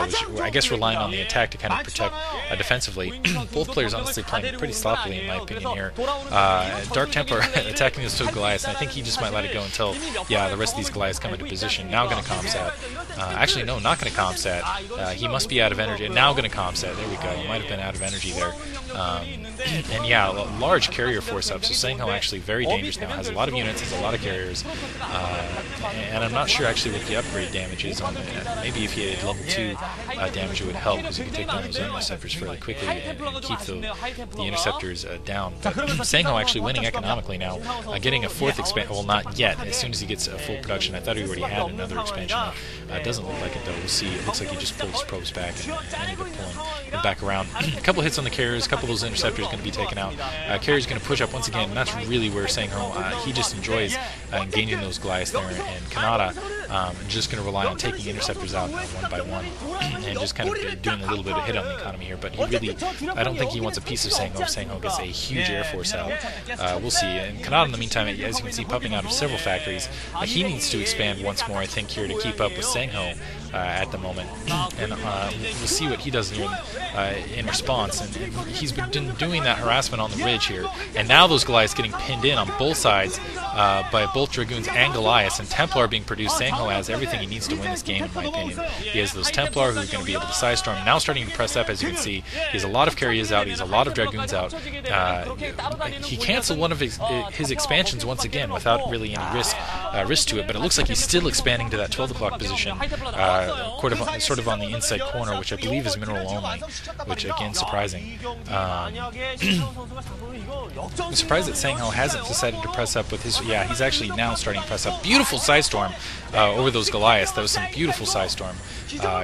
was, I guess, relying on the attack to kind of protect defensively. Both players honestly playing pretty sloppily in my opinion here. Dark Templar attacking those 2 Goliaths, and I think he just might let it go until, yeah, the rest of these Goliaths come into position. Now going to Comsat. Actually, no, not going to Comsat. He must be out of energy. Now going to Comsat. There we go. He might have been out of energy there. And yeah, large carrier force up. So SangHo actually very dangerous now. Has a lot of units, has a lot of carriers. And I'm not sure actually what the upgrade damage is on it. Maybe if he had level 2 damage it would help, because he can take down those interceptors fairly quickly and keep the interceptors down. But SangHo actually winning economically now, getting a 4th expansion. Well, not yet. As soon as he gets a full production, I thought he already had another expansion. Doesn't look like it though. We'll see. It looks like he just pulled his probes back and ended up pulling them back around. A couple hits on the carriers, a couple of those interceptors going to be taken out. Carrier's going to push up once again, and that's really where SangHo, he just enjoys engaging those Goliaths there, and Canata just going to rely on taking interceptors out one by one and just kind of doing a little bit of hit on the economy here. But he really, I don't think he wants a piece of SangHo. SangHo gets a huge air force out. We'll see. And Canata in the meantime, as you can see, popping out of several factories. He needs to expand once more, I think, here to keep up with SangHo at the moment. And we'll see what he does in response. And he's been doing that harassment on the ridge here. And now those Goliaths getting pinned in on both sides by both Dragoons and Goliaths. And Templar being produced. SangHo has everything he needs to win this game, in my opinion. He has those Templar who are going to be able to sidestorm. Now starting to press up, as you can see. He has a lot of carriers out. He has a lot of Dragoons out. He canceled one of his expansions once again without really any risk to it. But it looks like he's still expanding to that 12 o'clock position. Sort of on the inside corner, which I believe is mineral only, which again surprising. I'm surprised that SangHo hasn't decided to press up with his. Yeah, he's actually now starting to press up. Beautiful sidestorm over those Goliaths. That was some beautiful sidestorm,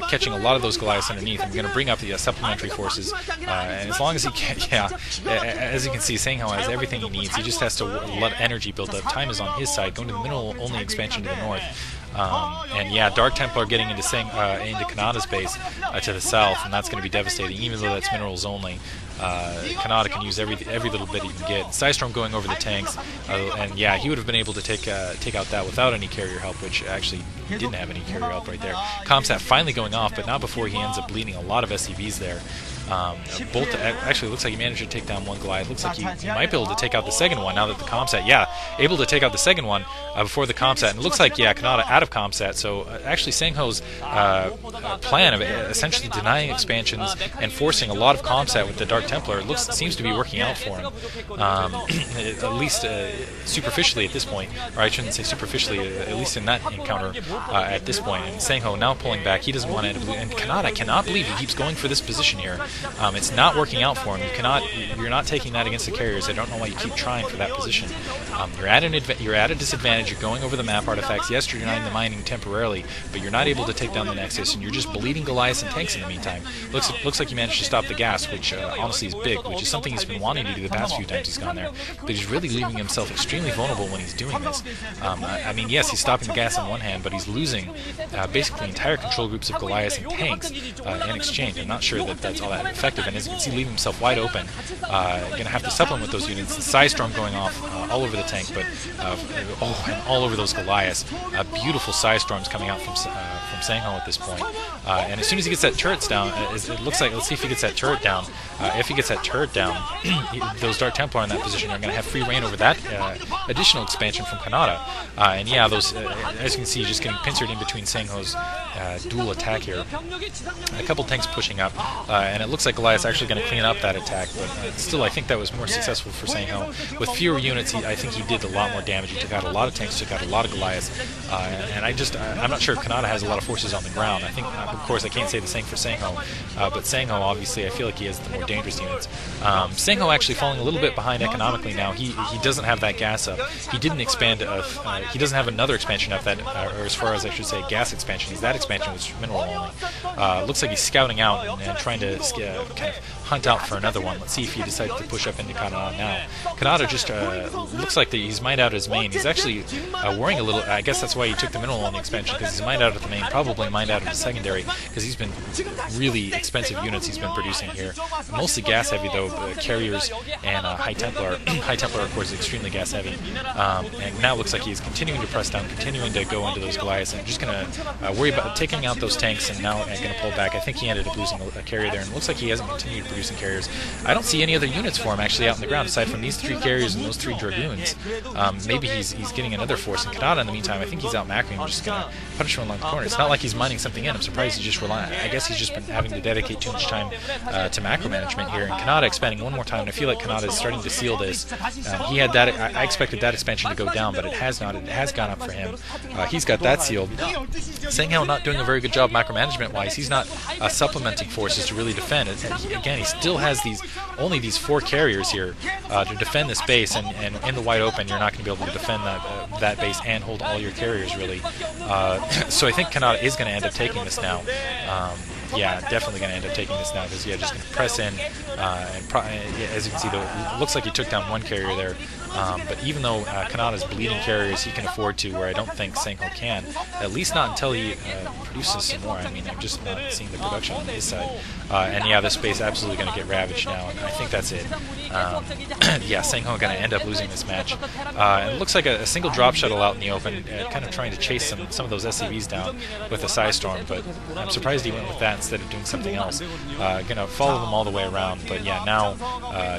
catching a lot of those Goliaths underneath. I'm going to bring up the supplementary forces, and as long as he can, yeah, as you can see, SangHo has everything he needs. He just has to let energy build up. Time is on his side, going to the mineral only expansion to the north. And yeah, Dark Templar getting into Canata's base to the south, and that's going to be devastating, even though that's minerals only. Canata can use every little bit he can get. Sidestorm going over the tanks, and yeah, he would have been able to take out that without any carrier help, which actually he didn't have any carrier help right there. Comsat finally going off, but not before he ends up bleeding a lot of SCVs there. Actually, looks like he managed to take down one Goliath. Looks like he might be able to take out the second one now that the Comsat, yeah, able to take out the second one before the Comsat. And it looks like, yeah, Canata out of Comsat. So actually, SangHo's plan of essentially denying expansions and forcing a lot of Comsat with the Dark Templar seems to be working out for him. At least superficially at this point, or I shouldn't say superficially, at least in that encounter at this point. And SangHo now pulling back. He doesn't want to. And Canata, I cannot believe he keeps going for this position here. It's not working out for him. You're not taking that against the carriers. I don't know why you keep trying for that position. You're at a disadvantage. You're going over the map artifacts. Yes, you're denying the mining temporarily, but you're not able to take down the Nexus, and you're just bleeding Goliaths and tanks in the meantime. Looks like you managed to stop the gas, which honestly is big, which is something he's been wanting to do the past few times he's gone there. But he's really leaving himself extremely vulnerable when he's doing this. I mean, yes, he's stopping the gas in one hand, but he's losing basically entire control groups of Goliaths and tanks in exchange. I'm not sure that that's all that effective, and as you can see, leaving himself wide open. Going to have to supplement those units. The Psystorm going off all over the tank, but and all over those Goliaths. Beautiful Psystorms coming out from SangHo at this point. And as soon as he gets that turret down, it looks like, let's see if he gets that turret down. If he gets that turret down, those Dark Templar in that position are going to have free reign over that additional expansion from Canata. And yeah, those, as you can see, just getting pincered in between SangHo's dual attack here. A couple tanks pushing up, and it looks like Goliath's actually going to clean up that attack, but still I think that was more successful for SangHo. With fewer units, I think he did a lot more damage. He took out a lot of tanks, took out a lot of Goliaths, and I'm not sure if Canata has a lot of forces on the ground. I think, of course, I can't say the same for SangHo, but SangHo, obviously, I feel like he has the more dangerous units. SangHo actually falling a little bit behind economically now. He doesn't have that gas up. He didn't expand, he doesn't have another expansion up that, or as far as I should say, gas expansion. That expansion was mineral only. Looks like he's scouting out and trying to kind of hunt out for another one. Let's see if he decides to push up into Canata now. Canata just looks like he's mined out his main. He's actually worrying a little. I guess that's why he took the mineral on the expansion, because he's mined out of the main, probably mined out of the secondary, because he's been really expensive units he's been producing here. Mostly gas heavy though, carriers and High Templar. High Templar, of course, is extremely gas heavy. And now it looks like he's continuing to press down, continuing to go into those Goliaths, and just going to worry about taking out those tanks, and now going to pull back. I think he ended up losing a carrier there, and it looks like he hasn't continued producing carriers. I don't see any other units for him actually out in the ground, aside from these 3 carriers and those 3 Dragoons. Maybe he's getting another force. And Canata, in the meantime, I think he's out macroing, just going to punish him along the corner. It's not like he's mining something in. I'm surprised he's just relying. I guess he's just been having to dedicate too much time to macro management here. And Canata expanding one more time, and I feel like Canata is starting to seal this. He had that. I expected that expansion to go down, but it has not. It has gone up for him. He's got that sealed. SangHo not doing a very good job macro management wise. He's not supplementing forces to really defend. Again, he still has only these 4 carriers here to defend this base, and in the wide open, you're not going to be able to defend that base and hold all your carriers really. So I think Canata is going to end up taking this now. Yeah, definitely going to end up taking this now, because just going to press in, as you can see, though, it looks like he took down 1 carrier there. But even though Canata's bleeding carriers, he can afford to, where I don't think SangHo can, at least not until he produces some more. I mean, I'm just not seeing the production on his side. And yeah, this base absolutely going to get ravaged now, and I think that's it. Yeah, SangHo going to end up losing this match. And it looks like a single drop shuttle out in the open, kind of trying to chase some of those SCVs down with a Psystorm, but I'm surprised he went with that instead of doing something else. Going to follow them all the way around, but yeah, now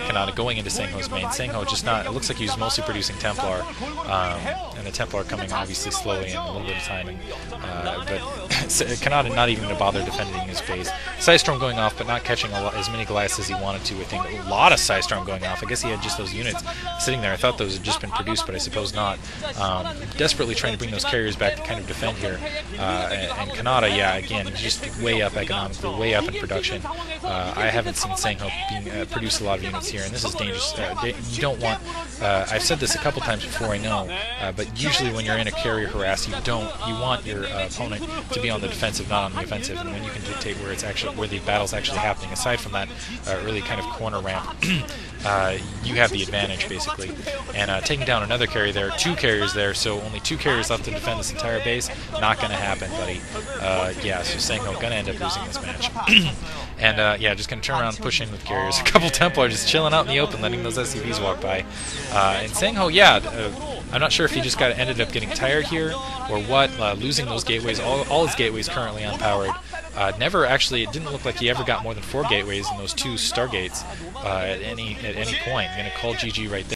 Canata going into SangHo's main. SangHo just not, it looks like he's mostly producing Templar, and the Templar coming obviously slowly in a little bit of time, but Canata not even to bother defending his base. Psystorm going off, but not catching as many Goliaths as he wanted to. I think a lot of Psystorm going off. I guess he had just those units sitting there. I thought those had just been produced, but I suppose not. Desperately trying to bring those carriers back to kind of defend here. And Canata, yeah, again, just way up economically, way up in production. I haven't seen SangHo produce a lot of units here, and this is dangerous. You don't want... I've said this a couple times before, I know, but usually when you're in a carrier harass, you want your opponent to be on the defensive, not on the offensive, and when you can dictate where the battle's actually happening, aside from that early kind of corner ramp, you have the advantage basically. And taking down another carrier there, 2 carriers there, so only 2 carriers left to defend this entire base. Not going to happen, buddy. Yeah, so SangHo going to end up losing this match. And yeah, just going to turn around and push in with carriers. A couple Templar just chilling out in the open, letting those SCVs walk by. And SangHo, yeah, I'm not sure if he just ended up getting tired here or what, losing those gateways. All his gateways currently unpowered. Never actually, it didn't look like he ever got more than 4 gateways in those 2 Stargates at any point. I'm going to call GG right there.